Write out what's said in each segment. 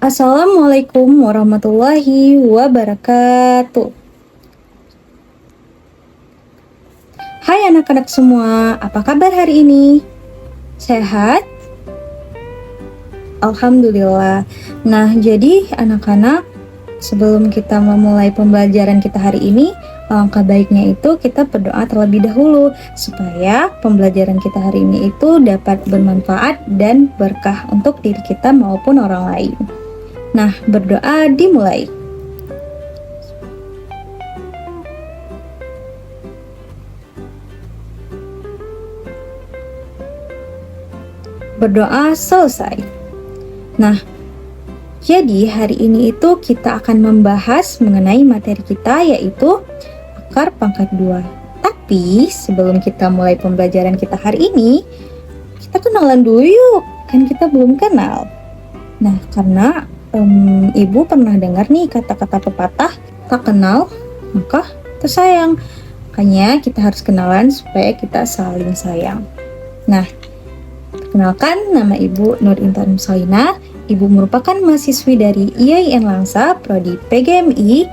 Assalamualaikum warahmatullahi wabarakatuh. Hai anak-anak semua, apa kabar hari ini? Sehat? Alhamdulillah. Nah, jadi anak-anak, sebelum kita memulai pembelajaran kita hari ini, alangkah baiknya itu kita berdoa terlebih dahulu supaya pembelajaran kita hari ini itu dapat bermanfaat dan berkah untuk diri kita maupun orang lain. Nah, berdoa dimulai. Berdoa selesai. Nah, jadi hari ini itu kita akan membahas mengenai materi kita yaitu akar pangkat 2. Tapi sebelum kita mulai pembelajaran kita hari ini, kita kenalan dulu yuk, kan kita belum kenal. Nah, karena Ibu pernah dengar nih kata-kata pepatah, tak kenal maka tersayang. Makanya kita harus kenalan supaya kita saling sayang. Nah, perkenalkan, nama Ibu Nur Intan Solina. Ibu merupakan mahasiswi dari IAIN Langsa, Prodi PGMI.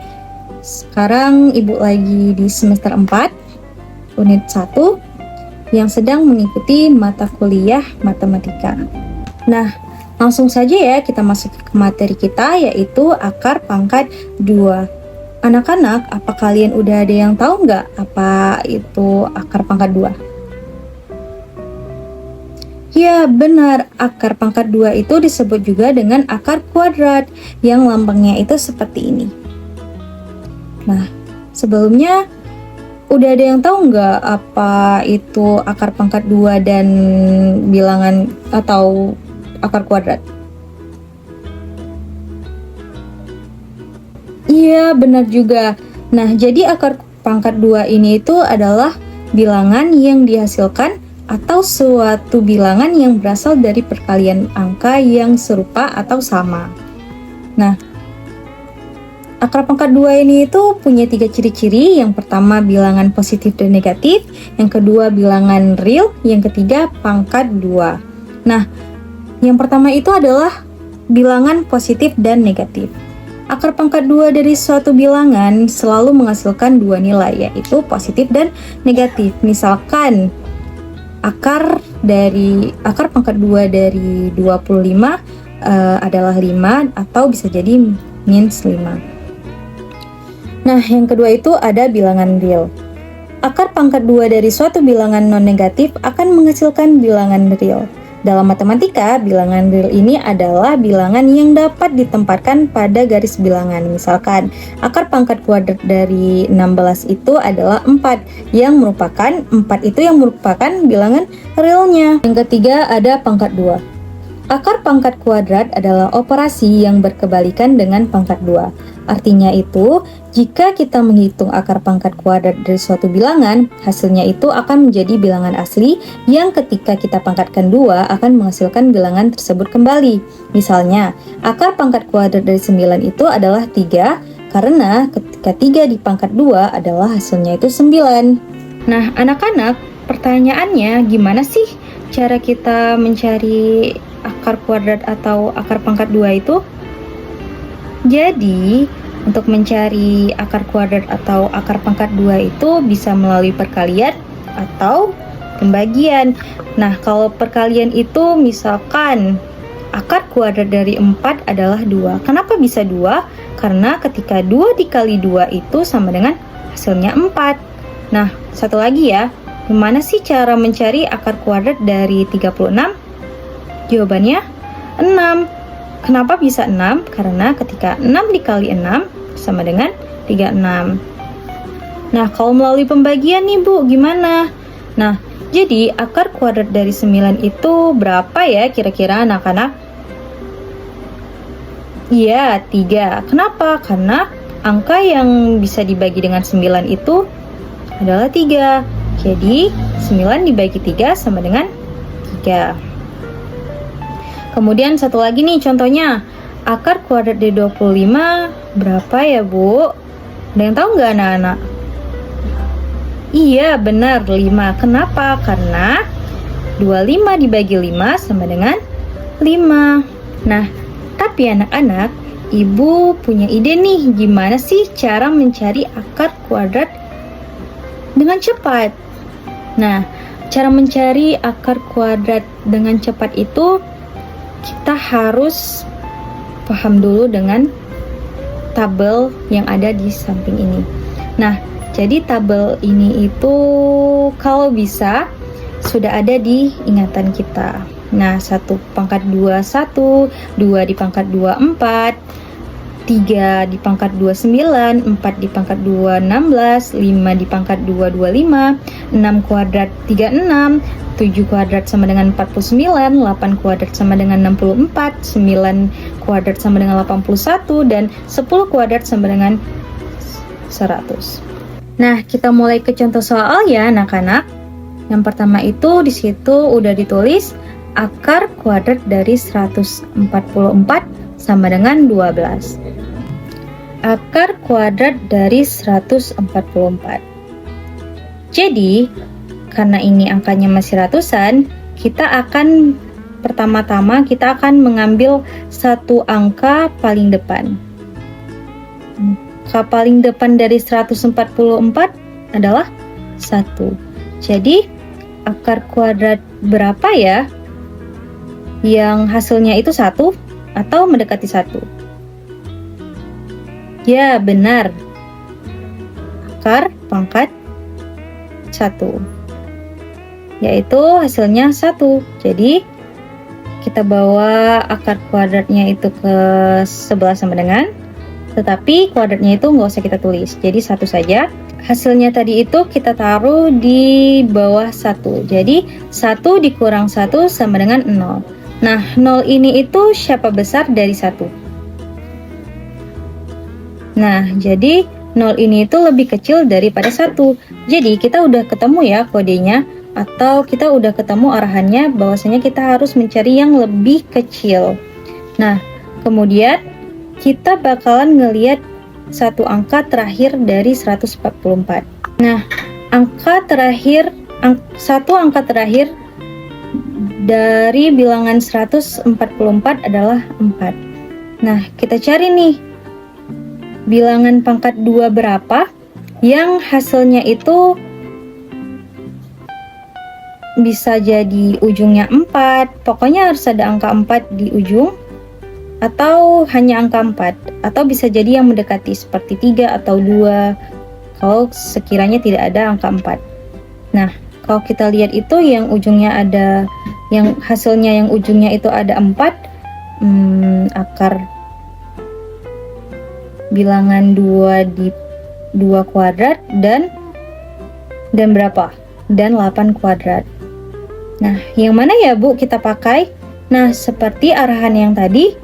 Sekarang Ibu lagi di semester 4, unit 1, yang sedang mengikuti mata kuliah matematika. Nah, langsung saja ya kita masuk ke materi kita, yaitu akar pangkat 2. Anak-anak, apa kalian udah ada yang tahu nggak apa itu akar pangkat 2? Ya, benar. Akar pangkat 2 itu disebut juga dengan akar kuadrat, yang lambangnya itu seperti ini. Nah, sebelumnya udah ada yang tahu nggak apa itu akar pangkat 2 dan bilangan atau akar kuadrat? Iya, benar juga. Nah, jadi akar pangkat 2 ini itu adalah bilangan yang dihasilkan atau suatu bilangan yang berasal dari perkalian angka yang serupa atau sama. Nah, akar pangkat 2 ini itu punya 3 ciri-ciri. Yang pertama bilangan positif dan negatif, yang kedua bilangan real, yang ketiga pangkat 2. Nah, yang pertama itu adalah bilangan positif dan negatif. Akar pangkat 2 dari suatu bilangan selalu menghasilkan dua nilai, yaitu positif dan negatif. Misalkan akar pangkat 2 dari 25 adalah 5 atau bisa jadi minus 5. Nah, yang kedua itu ada bilangan real. Akar pangkat 2 dari suatu bilangan non-negatif akan menghasilkan bilangan real. Dalam matematika, bilangan real ini adalah bilangan yang dapat ditempatkan pada garis bilangan. Misalkan, akar pangkat kuadrat dari 16 itu adalah 4, yang merupakan bilangan realnya. Yang ketiga ada pangkat 2. Akar pangkat kuadrat adalah operasi yang berkebalikan dengan pangkat 2. Artinya itu, jika kita menghitung akar pangkat kuadrat dari suatu bilangan, hasilnya itu akan menjadi bilangan asli yang ketika kita pangkatkan 2 akan menghasilkan bilangan tersebut kembali. Misalnya, akar pangkat kuadrat dari 9 itu adalah 3, karena ketika 3 dipangkat 2 adalah hasilnya itu 9. Nah, anak-anak, pertanyaannya gimana sih cara kita mencari akar kuadrat atau akar pangkat 2 itu? Jadi, untuk mencari akar kuadrat atau akar pangkat 2 itu bisa melalui perkalian atau pembagian. Nah, kalau perkalian itu misalkan akar kuadrat dari 4 adalah 2. Kenapa bisa 2? Karena ketika 2 dikali 2 itu sama dengan hasilnya 4. Nah, satu lagi ya, gimana sih cara mencari akar kuadrat dari 36? Jawabannya 6. Kenapa bisa 6? Karena ketika 6 dikali 6 sama dengan 36. Nah, kalau melalui pembagian nih Bu, gimana? Nah, jadi akar kuadrat dari 9 itu berapa ya kira-kira anak-anak? Iya, 3. Kenapa? Karena angka yang bisa dibagi dengan 9 itu adalah 3. Jadi, 9 dibagi 3 sama dengan 3. Kemudian satu lagi nih contohnya, akar kuadrat dari 25 berapa ya Bu? Ada yang tahu nggak anak-anak? Iya benar, 5. Kenapa? Karena 25 dibagi 5 sama dengan 5. Nah, Tapi anak-anak, Ibu punya ide nih, gimana sih cara mencari akar kuadrat dengan cepat? Nah, cara mencari akar kuadrat dengan cepat itu kita harus paham dulu dengan tabel yang ada di samping ini. Nah, jadi tabel ini itu kalau bisa sudah ada di ingatan kita. Nah, 1/2 1, 2 di pangkat 2 4, 3 di pangkat 2 9, 4 di pangkat 2 16, 5 di pangkat 2 25, 6 kuadrat 36, 7 kuadrat sama dengan 49, 8 kuadrat sama dengan 64, 9 kuadrat sama dengan 81, dan 10 kuadrat sama dengan 100. Nah, kita mulai ke contoh soal ya anak-anak. Yang pertama itu di situ udah ditulis akar kuadrat dari 144 sama dengan 12. Akar kuadrat dari 144. Jadi, karena ini angkanya masih ratusan, pertama-tama kita akan mengambil satu angka paling depan. Angka paling depan dari 144 adalah 1. Jadi, akar kuadrat berapa ya yang hasilnya itu 1 atau mendekati 1? Ya, benar. Akar pangkat 1. Yaitu hasilnya 1. Jadi, kita bawa akar kuadratnya itu ke sebelah sama dengan, tetapi kuadratnya itu nggak usah kita tulis. Jadi 1 saja. Hasilnya tadi itu kita taruh di bawah 1. Jadi 1 dikurang 1 sama dengan 0. Nah, 0 ini itu siapa besar dari 1? Nah, jadi 0 ini itu lebih kecil daripada 1. Jadi kita udah ketemu ya kodenya, atau kita udah ketemu arahannya bahwasanya kita harus mencari yang lebih kecil. Nah, kemudian kita bakalan ngelihat satu angka terakhir dari 144. Nah, satu angka terakhir dari bilangan 144 adalah 4. Nah, kita cari nih bilangan pangkat 2 berapa yang hasilnya itu bisa jadi ujungnya 4. Pokoknya harus ada angka 4 di ujung, atau hanya angka 4, atau bisa jadi yang mendekati seperti 3 atau 2 kalau sekiranya tidak ada angka 4. Nah, kalau kita lihat itu yang hasilnya yang ujungnya itu ada 4, akar bilangan 2 di 2 kuadrat dan berapa? Dan 8 kuadrat. Nah, yang mana ya Bu kita pakai? Nah, seperti arahan yang tadi,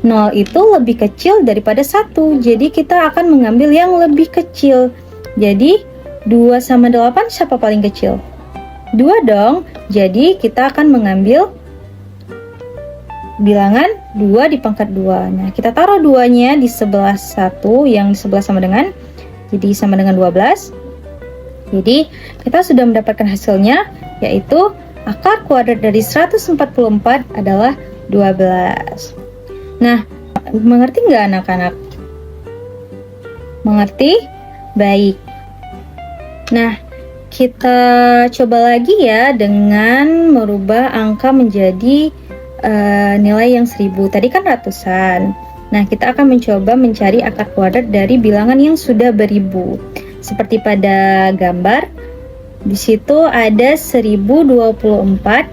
0 itu lebih kecil daripada 1. Jadi kita akan mengambil yang lebih kecil. Jadi 2 sama 8 siapa paling kecil? 2 dong. Jadi kita akan mengambil bilangan 2 di pangkat 2. Nah, kita taruh 2-nya di sebelah 1, yang di sebelah sama dengan, jadi sama dengan 12. Jadi kita sudah mendapatkan hasilnya, yaitu akar kuadrat dari 144 adalah 12. Nah, mengerti nggak anak-anak? Mengerti? Baik. Nah, kita coba lagi ya dengan merubah angka menjadi nilai yang 1000. Tadi kan ratusan. Nah, kita akan mencoba mencari akar kuadrat dari bilangan yang sudah beribu. Seperti pada gambar, di situ ada 1024,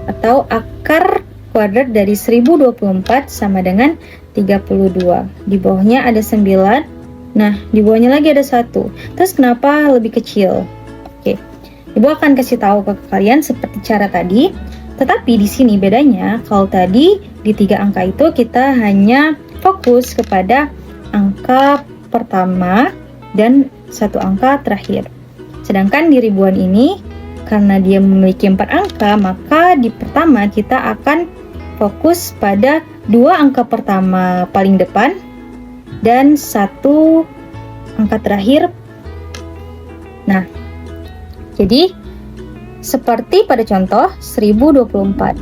atau akar kuadrat dari 1024 sama dengan 32. Di bawahnya ada 9. Nah, di bawahnya lagi ada 1. Terus kenapa lebih kecil? Oke. Ibu akan kasih tahu ke kalian seperti cara tadi. Tetapi di sini bedanya, kalau tadi di 3 angka itu kita hanya fokus kepada angka pertama dan 1 angka terakhir. Sedangkan di ribuan ini, karena dia memiliki 4 angka, maka di pertama kita akan fokus pada 2 angka pertama paling depan dan 1 angka terakhir. Nah, jadi seperti pada contoh 1024.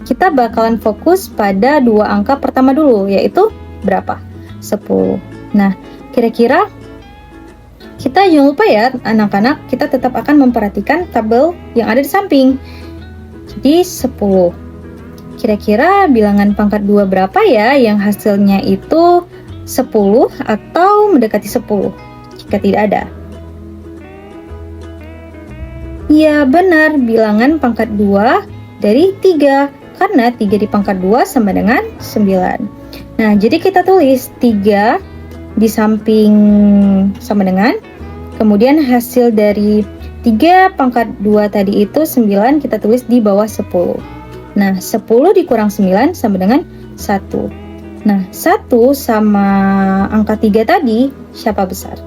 kita bakalan fokus pada dua angka pertama dulu, yaitu berapa? 10. Nah, kira-kira kita jangan lupa ya anak-anak, kita tetap akan memperhatikan tabel yang ada di samping. Jadi 10. Kira-kira bilangan pangkat 2 berapa ya yang hasilnya itu 10 atau mendekati 10? Jika tidak ada. Ya benar, bilangan pangkat 2 dari 3. Karena 3 di pangkat 2 sama dengan 9. Nah, jadi kita tulis 3 di samping sama dengan, kemudian hasil dari 3 pangkat 2 tadi itu 9, kita tulis di bawah 10. Nah, 10 dikurang 9 sama dengan 1. Nah, 1 sama angka 3 tadi, siapa besar?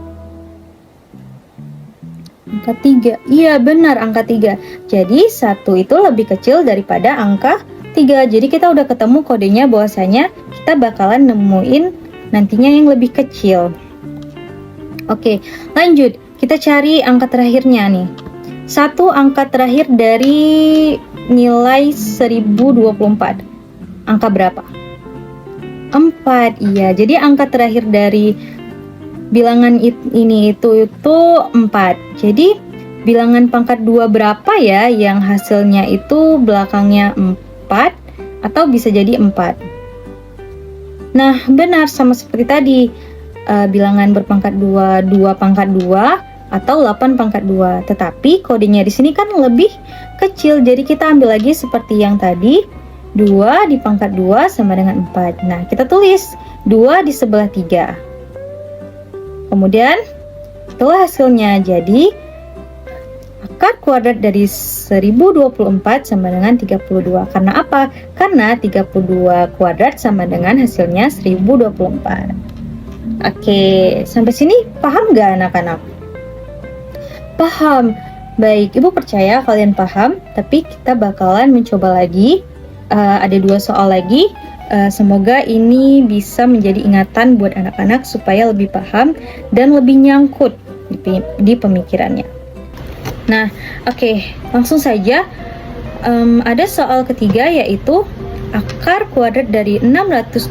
Angka 3. Iya, benar, angka 3. Jadi, 1 itu lebih kecil daripada angka 3. Jadi, kita udah ketemu kodenya bahwasanya kita bakalan nemuin nantinya yang lebih kecil. Oke, lanjut. Kita cari angka terakhirnya nih. Satu angka terakhir dari nilai 1024. Angka berapa? 4. Iya, jadi angka terakhir dari bilangan ini itu 4. Jadi bilangan pangkat 2 berapa ya yang hasilnya itu belakangnya 4 atau bisa jadi 4. Nah, benar, sama seperti tadi. Bilangan berpangkat 2, 2 pangkat 2 atau 8 pangkat 2. Tetapi kodenya di sini kan lebih kecil. Jadi kita ambil lagi seperti yang tadi. 2 di pangkat 2 sama dengan 4. Nah, kita tulis 2 di sebelah 3. Kemudian itulah hasilnya. Jadi akar kuadrat dari 1024 sama dengan 32. Karena apa? Karena 32 kuadrat sama dengan hasilnya 1024. Oke, sampai sini paham gak anak-anak? Paham. Baik, Ibu percaya kalian paham, tapi kita bakalan mencoba lagi. Ada 2 soal lagi. Semoga ini bisa menjadi ingatan buat anak-anak supaya lebih paham dan lebih nyangkut di pemikirannya. Nah, oke, langsung saja. Ada soal ketiga yaitu akar kuadrat dari 625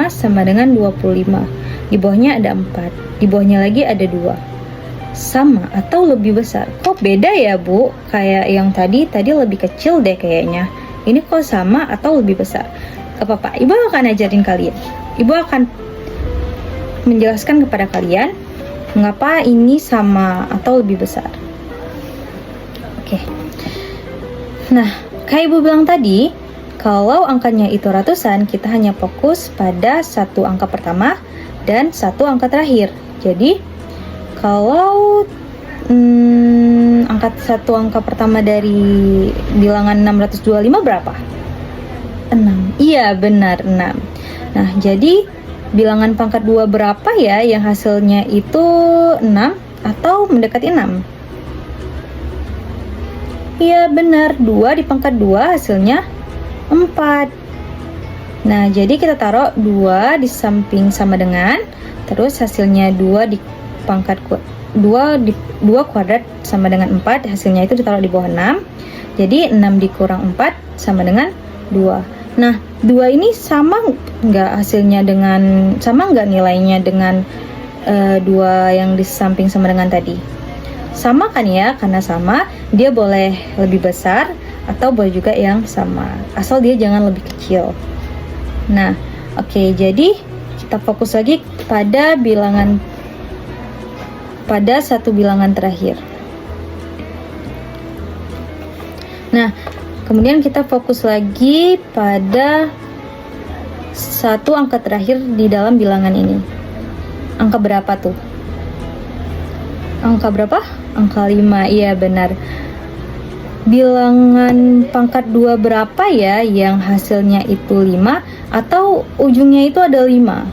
sama dengan 25. Di bawahnya ada 4, di bawahnya lagi ada 2. Sama atau lebih besar? Kok beda ya, Bu? Kayak yang tadi lebih kecil deh kayaknya. Ini kok sama atau lebih besar? Gak apa-apa, Ibu akan ajarin kalian. Ibu akan menjelaskan kepada kalian mengapa ini sama atau lebih besar. Oke. Nah, kayak Ibu bilang tadi, kalau angkanya itu ratusan, kita hanya fokus pada satu angka pertama dan satu angka terakhir. Jadi, kalau satu angka pertama dari bilangan 625 berapa? 6. Iya, benar, 6. Nah, jadi bilangan pangkat 2 berapa ya yang hasilnya itu 6 atau mendekati 6? Iya, benar, 2 di pangkat 2 hasilnya 4. Nah, jadi kita taruh 2 di samping sama dengan, terus hasilnya 2 di pangkat 2 kuadrat sama dengan 4, hasilnya itu ditaruh di bawah 6. Jadi 6 dikurang 4 sama dengan 2. Nah, 2 ini sama nggak hasilnya dengan, sama nggak nilainya dengan 2 yang di samping sama dengan tadi? Sama kan ya, karena sama, dia boleh lebih besar atau boleh juga yang sama, asal dia jangan lebih kecil. Nah, oke, jadi kita fokus lagi pada satu bilangan terakhir. Nah, kemudian kita fokus lagi pada satu angka terakhir di dalam bilangan ini. Angka berapa tuh? Angka berapa? Angka 5, iya benar. Bilangan pangkat 2 berapa ya yang hasilnya itu 5 atau ujungnya itu ada 5?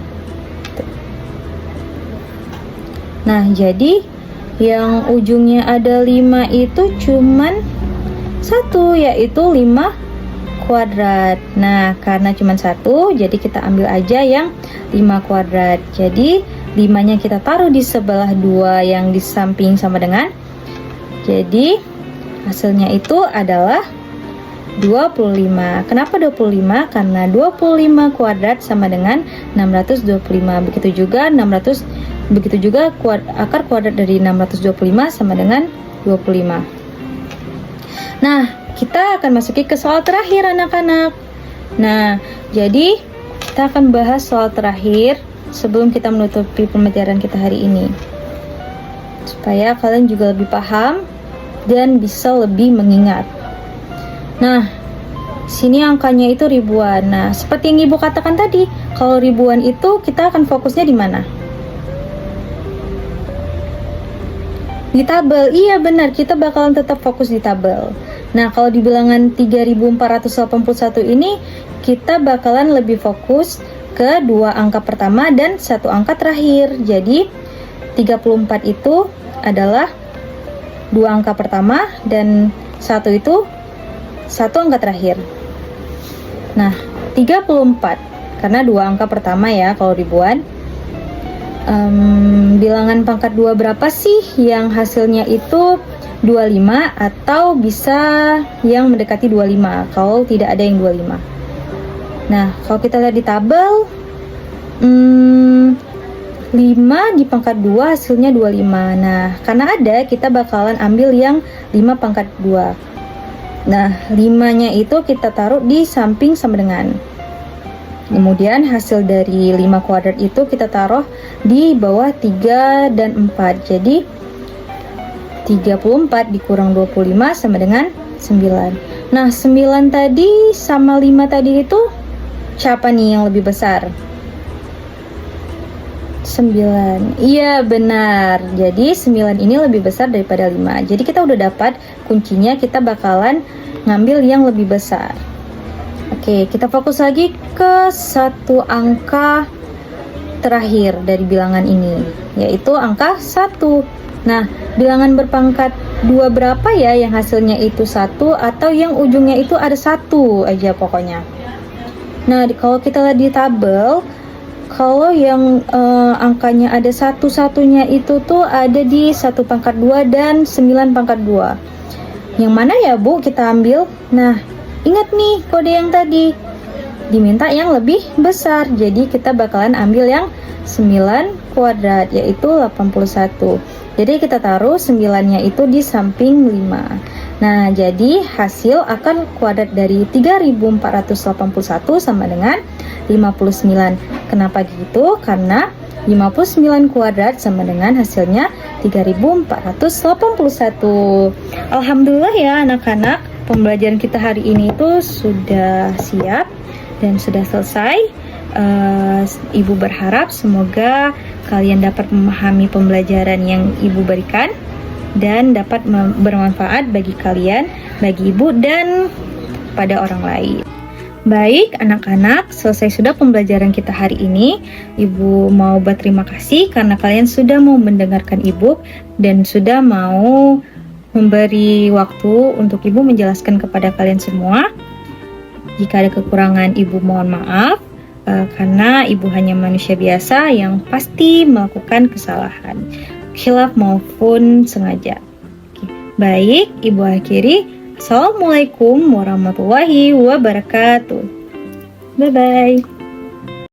Nah, jadi yang ujungnya ada 5 itu cuman satu, yaitu 5 kuadrat. Nah, karena cuman satu, jadi kita ambil aja yang 5 kuadrat. Jadi 5-nya kita taruh di sebelah 2 yang di samping sama dengan. Jadi hasilnya itu adalah 25. Kenapa 25? Karena 25 kuadrat sama dengan 625. Begitu juga akar kuadrat dari 625 sama dengan 25. Nah, kita akan masuki ke soal terakhir anak-anak. Nah, jadi kita akan bahas soal terakhir sebelum kita menutupi pembelajaran kita hari ini, supaya kalian juga lebih paham dan bisa lebih mengingat. Nah, sini angkanya itu ribuan. Nah, seperti yang Ibu katakan tadi, kalau ribuan itu kita akan fokusnya di mana? Di tabel. Iya benar, kita bakalan tetap fokus di tabel. Nah, kalau di bilangan 3481 ini kita bakalan lebih fokus ke dua angka pertama dan satu angka terakhir. Jadi 34 itu adalah dua angka pertama dan satu itu satu angka terakhir. Nah, 34 karena dua angka pertama ya kalau ribuan. Bilangan pangkat 2 berapa sih yang hasilnya itu 25 atau bisa yang mendekati 25 kalau tidak ada yang 25. Nah, kalau kita lihat di tabel 5 di pangkat 2 hasilnya 25. Nah, karena ada kita bakalan ambil yang 5 pangkat 2. Nah, 5-nya itu kita taruh di samping sama dengan. Kemudian hasil dari 5 kuadrat itu kita taruh di bawah 3 dan 4. Jadi 34 dikurang 25 sama dengan 9. Nah, 9 tadi sama 5 tadi itu siapa nih yang lebih besar? 9. Iya benar. Jadi 9 ini lebih besar daripada 5. Jadi kita udah dapat kuncinya, kita bakalan ngambil yang lebih besar. Oke, kita fokus lagi ke satu angka terakhir dari bilangan ini, yaitu angka 1. Nah, bilangan berpangkat 2 berapa ya yang hasilnya itu 1 atau yang ujungnya itu ada 1 aja pokoknya. Nah, kalau kita lihat di tabel, kalau yang angkanya ada satunya itu tuh ada di 1 pangkat 2 dan 9 pangkat 2. Yang mana ya Bu kita ambil? Nah, ingat nih kode yang tadi diminta yang lebih besar, jadi kita bakalan ambil yang 9 kuadrat yaitu 81. Jadi kita taruh 9-nya itu di samping 5. Nah, jadi hasil akar kuadrat dari 3481 sama dengan 59. Kenapa gitu? Karena 59 kuadrat sama dengan hasilnya 3481. Alhamdulillah ya anak-anak, pembelajaran kita hari ini itu sudah siap dan sudah selesai. Ibu berharap semoga kalian dapat memahami pembelajaran yang Ibu berikan dan dapat bermanfaat bagi kalian, bagi Ibu dan pada orang lain. Baik anak-anak, selesai sudah pembelajaran kita hari ini. Ibu mau berterima kasih karena kalian sudah mau mendengarkan Ibu dan sudah mau memberi waktu untuk Ibu menjelaskan kepada kalian semua. Jika ada kekurangan, Ibu mohon maaf, karena Ibu hanya manusia biasa yang pasti melakukan kesalahan, khilaf maupun sengaja. Baik, Ibu akhiri. Assalamualaikum warahmatullahi wabarakatuh. Bye-bye.